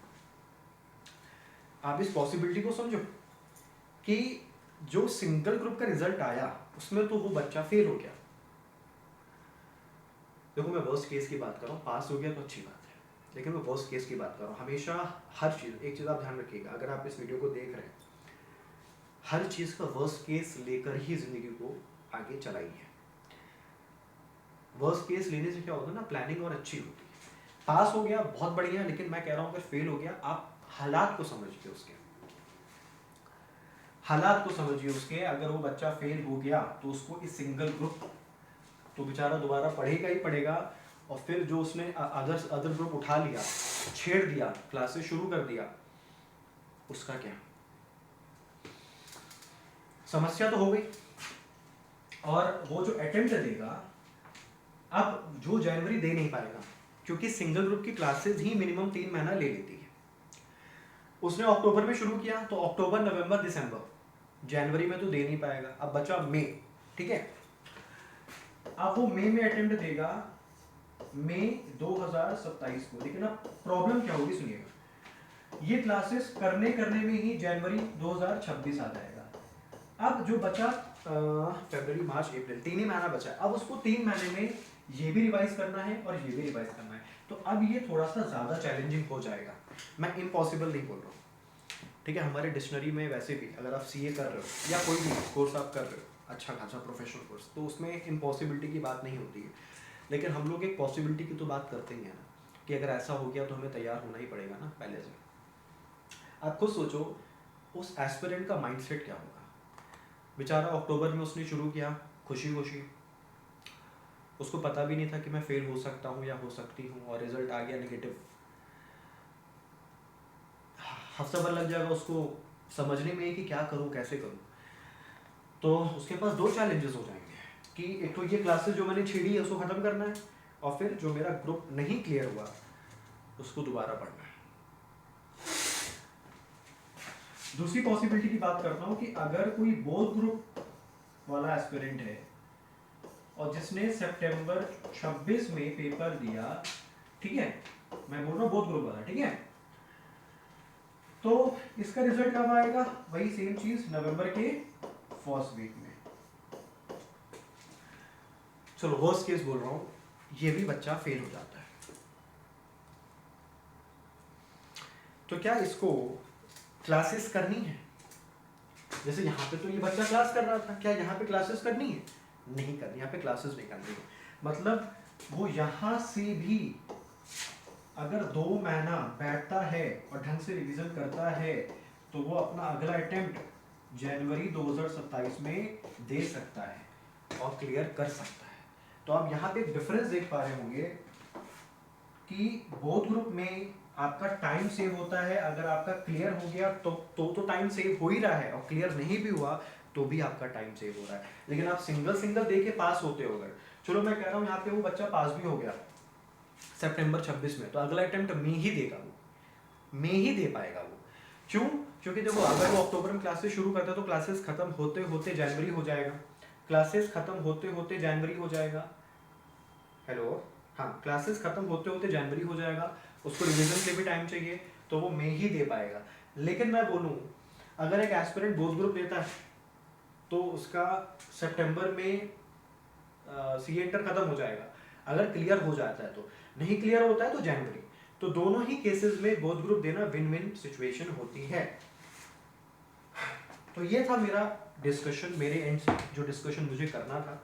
आप इस पॉसिबिलिटी को समझो कि जो सिंगल ग्रुप का रिजल्ट आया उसमें तो वो बच्चा फेल हो गया। देखो, मैं वर्स्ट केस की बात कर रहा हूँ, पास हो गया तो अच्छी बात है, लेकिन मैं वर्स्ट केस की बात कर रहा हूँ। हमेशा हर चीज़, एक चीज़ आप ध्यान रखिएगा, अगर आप इस वीडियो को देख रहे हैं, हर चीज़ का वर्स्ट केस लेकर ही जिंदगी को आगे चलाइए। वर्स्ट केस लेने से क्या होता है ना, प्लानिंग और अच्छी होती है। पास हो गया बहुत बढ़िया, लेकिन मैं कह रहा हूँ अगर फेल हो गया, आप हालात को समझिए, उसके हालात को समझिए उसके। अगर वो बच्चा फेल हो गया तो उसको इस सिंगल ग्रुप, तो बेचारा दोबारा पढ़ेगा ही पढ़ेगा, और फिर जो उसने अदर ग्रुप उठा लिया, छेड़ दिया, क्लासेस शुरू कर दिया, उसका क्या? समस्या तो हो गई। और वो जो अटेम्प्ट देगा, अब जो जनवरी दे नहीं पाएगा, क्योंकि सिंगल ग्रुप की क्लासेस ही मिनिमम 3 महीना ले लेती है। उसने अक्टूबर में शुरू किया, तो अक्टूबर, नवंबर, दिसंबर, जनवरी में तो दे नहीं पाएगा। अब बचा मई, ठीक है। अब वो मई में अटेम्प्ट देगा, मई 2027 को। लेकिन अब प्रॉब्लम क्या होगी, सुनिएगा। ये क्लासेस करने में ही जनवरी 2026 आ जाएगा। अब जो बचा फरवरी, मार्च, अप्रैल, 3 ही महीना बचा है। अब उसको 3 महीने में ये भी रिवाइज करना है और ये भी रिवाइज करना है, तो अब ये थोड़ा सा ज़्यादा चैलेंजिंग हो जाएगा। मैं इम्पॉसिबल नहीं बोल रहा हूँ, ठीक है। हमारे डिक्शनरी में वैसे भी अगर आप सीए कर रहे हो या कोई भी कोर्स आप कर रहे हो, अच्छा खासा प्रोफेशनल कोर्स, तो उसमें इम्पॉसिबिलिटी की बात नहीं होती है। लेकिन हम लोग एक पॉसिबिलिटी की तो बात करते ही हैं ना, कि अगर ऐसा हो गया तो हमें तैयार होना ही पड़ेगा ना पहले से। आप खुद सोचो उस एस्पिरेंट का माइंडसेट क्या होगा। बेचारा अक्टूबर में उसने शुरू किया खुशी खुशी, उसको पता भी नहीं था कि मैं फेल हो सकता हूँ या हो सकती हूँ, और रिजल्ट आ गया नेगेटिव। हफ्ता भर लग जाएगा उसको समझने में कि क्या करूँ, कैसे करूँ। तो उसके पास दो चैलेंजेस हो जाएंगे कि एक तो ये क्लासेस जो मैंने छेड़ी है उसको ख़त्म करना है, और फिर जो मेरा ग्रुप नहीं क्लियर हुआ उसको दोबारा पढ़ना है। दूसरी पॉसिबिलिटी की बात करता हूँ कि अगर कोई बोथ ग्रुप वाला एस्पिरेंट है और जिसने सितंबर 26 में पेपर दिया, ठीक है, मैं बोल रहा हूँ बोथ ग्रुप वाला, ठीक है, तो इसका रिजल्ट कब आएगा? वही सेम चीज, नवंबर के फर्स्ट वीक में। चलो वर्स्ट केस बोल रहा हूँ, ये भी बच्चा फेल हो जाता है, तो क्या इसको क्लासेस करनी है? जैसे यहाँ पे तो ये बच्चा क्लास कर रहा था, क्या यहाँ पे क्लासेस करनी है? नहीं करनी, यहाँ पे क्लासेस नहीं करनी है। मतलब वो यहाँ से भी अगर 2 महीना बैठता है और ढंग से रिवीजन करता है, तो वो अपना अगला अटेम्प्ट जनवरी 2027 में दे सकता है और क्लियर कर सकता है। तो आप यहाँ पे डिफरेंस देख पा रहे होंगे कि बोथ ग्रुप में आपका टाइम सेव होता है। अगर आपका क्लियर हो गया तो टाइम सेव हो ही रहा है, और क्लियर नहीं भी हुआ तो भी आपका टाइम सेव हो रहा है। लेकिन आप सिंगल दे के पास होते हो अगर, चलो मैं कह रहा हूँ यहाँ पे वो बच्चा पास भी हो गया सितंबर 26 में, तो अगला अटेम्प्ट में ही देगा, वो में ही दे पाएगा वो। क्यों? क्योंकि देखो अगर वो अक्टूबर में क्लासेस शुरू करता है तो क्लासेस खत्म होते होते जनवरी हो जाएगा, क्लासेस खत्म होते होते जनवरी हो जाएगा। हेलो, हाँ, क्लासेस खत्म होते होते जनवरी हो जाएगा, उसको रिवीजन के लिए भी टाइम चाहिए, तो वो में ही दे पाएगा। लेकिन मैं बोलूँ अगर एक एस्पिरेंट बोथ ग्रुप देता है तो उसका सितंबर में सी इंटर खत्म हो जाएगा, अगर क्लियर हो जाता है तो, नहीं क्लियर होता है तो जनवरी। तो दोनों ही केसेस में बोथ ग्रुप देना विन विन सिचुएशन होती है। तो ये था मेरा डिस्कशन, मेरे एंड से जो डिस्कशन मुझे करना था,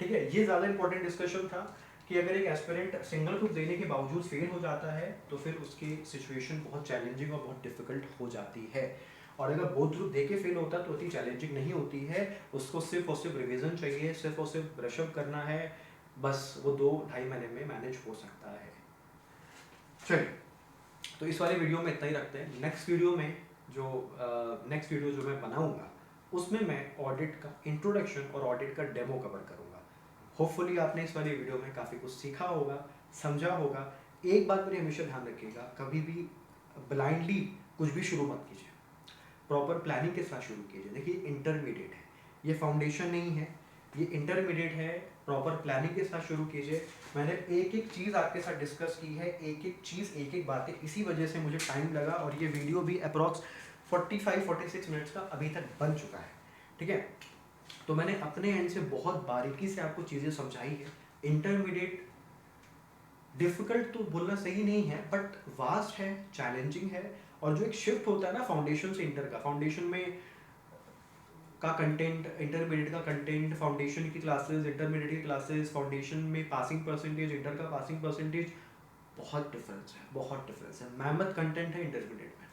ठीक है। ये ज़्यादा इंपॉर्टेंट डिस्कशन था कि अगर एक एस्पिरेंट सिंगल ग्रुप देने के बावजूद फेल हो जाता है तो फिर उसकी सिचुएशन बहुत चैलेंजिंग और बहुत डिफिकल्ट हो जाती है। और अगर बोथ ग्रुप दे के फेल होता है तो उतनी चैलेंजिंग नहीं होती है, उसको सिर्फ और सिर्फ रिविजन चाहिए, सिर्फ और सिर्फ ब्रशअप करना है, बस वो 2-2.5 महीने में मैनेज हो सकता है। चलिए, तो इस वाले वीडियो में इतना ही रखते हैं। नेक्स्ट वीडियो जो मैं बनाऊंगा उसमें मैं ऑडिट का इंट्रोडक्शन और ऑडिट का डेमो कवर करूंगा। होपफुली आपने इस वाली वीडियो में काफ़ी कुछ सीखा होगा, समझा होगा। एक बात मेरे हमेशा ध्यान रखिएगा, कभी भी ब्लाइंडली कुछ भी शुरू मत कीजिए, प्रॉपर प्लानिंग के साथ शुरू कीजिए। देखिए इंटरमीडिएट है, ये फाउंडेशन नहीं है, ये इंटरमीडिएट है, प्रॉपर प्लानिंग के साथ शुरू कीजिए। मैंने एक एक चीज़ आपके साथ डिस्कस की है, एक एक चीज़, एक एक बातें, इसी वजह से मुझे टाइम लगा और ये वीडियो भी अप्रॉक्स 45-46 मिनट्स का अभी तक बन चुका है, ठीक है। तो मैंने अपने एंड से बहुत बारीकी से आपको चीज़ें समझाई है। इंटरमीडिएट डिफिकल्ट तो बोलना सही नहीं है, बट वास्ट है, चैलेंजिंग है। और जो एक शिफ्ट होता है ना फाउंडेशन से इंटर का, फाउंडेशन में का कंटेंट, इंटरमीडिएट का कंटेंट, फाउंडेशन की क्लासेस, इंटरमीडिएट की क्लासेस, फाउंडेशन में पासिंग परसेंटेज, इंटर का पासिंग परसेंटेज, बहुत डिफरेंस है, बहुत डिफरेंस है। मेहनत कंटेंट है इंटरमीडिएट में,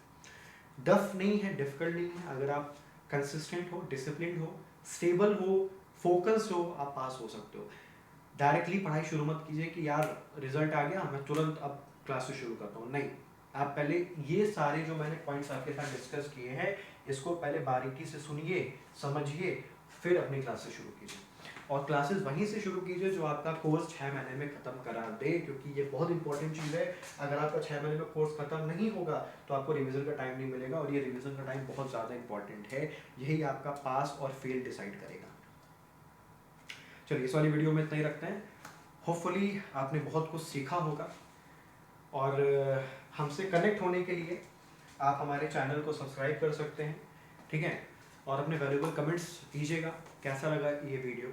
डफ नहीं है, डिफिकल्ट नहीं है। अगर आप कंसिस्टेंट हो, डिसिप्लिन हो, स्टेबल हो, फोकस हो, आप पास हो सकते हो। डायरेक्टली पढ़ाई शुरू मत कीजिए कि यार रिजल्ट आ गया मैं तुरंत अब क्लासेस शुरू करता हूँ, नहीं। आप पहले ये सारे जो मैंने पॉइंट्स आपके साथ डिस्कस किए हैं इसको पहले बारीकी से सुनिए, समझिए, फिर अपनी क्लासेस शुरू कीजिए। और क्लासेस वहीं से शुरू कीजिए जो आपका कोर्स 6 महीने में ख़त्म करा दे, क्योंकि ये बहुत इंपॉर्टेंट चीज़ है। अगर आपका 6 महीने में कोर्स ख़त्म नहीं होगा तो आपको रिवीजन का टाइम नहीं मिलेगा, और ये रिवीजन का टाइम बहुत ज़्यादा इंपॉर्टेंट है, यही आपका पास और फेल डिसाइड करेगा। चलिए, इस वाली वीडियो में इतना ही रखते हैं। होपफुली आपने बहुत कुछ सीखा होगा, और हमसे कनेक्ट होने के लिए आप हमारे चैनल को सब्सक्राइब कर सकते हैं, ठीक है। और अपने वैल्यूबल कमेंट्स दीजिएगा कैसा लगा ये वीडियो,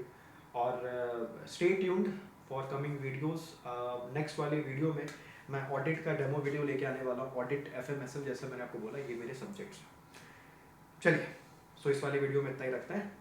और stay tuned for coming videos. Next वाले वीडियो में मैं ऑडिट का डेमो वीडियो लेके आने वाला हूँ। ऑडिट, FMSM, जैसे मैंने आपको बोला, ये मेरे सब्जेक्ट्स हैं। चलिए, सो इस वाले वीडियो में इतना ही रखते हैं।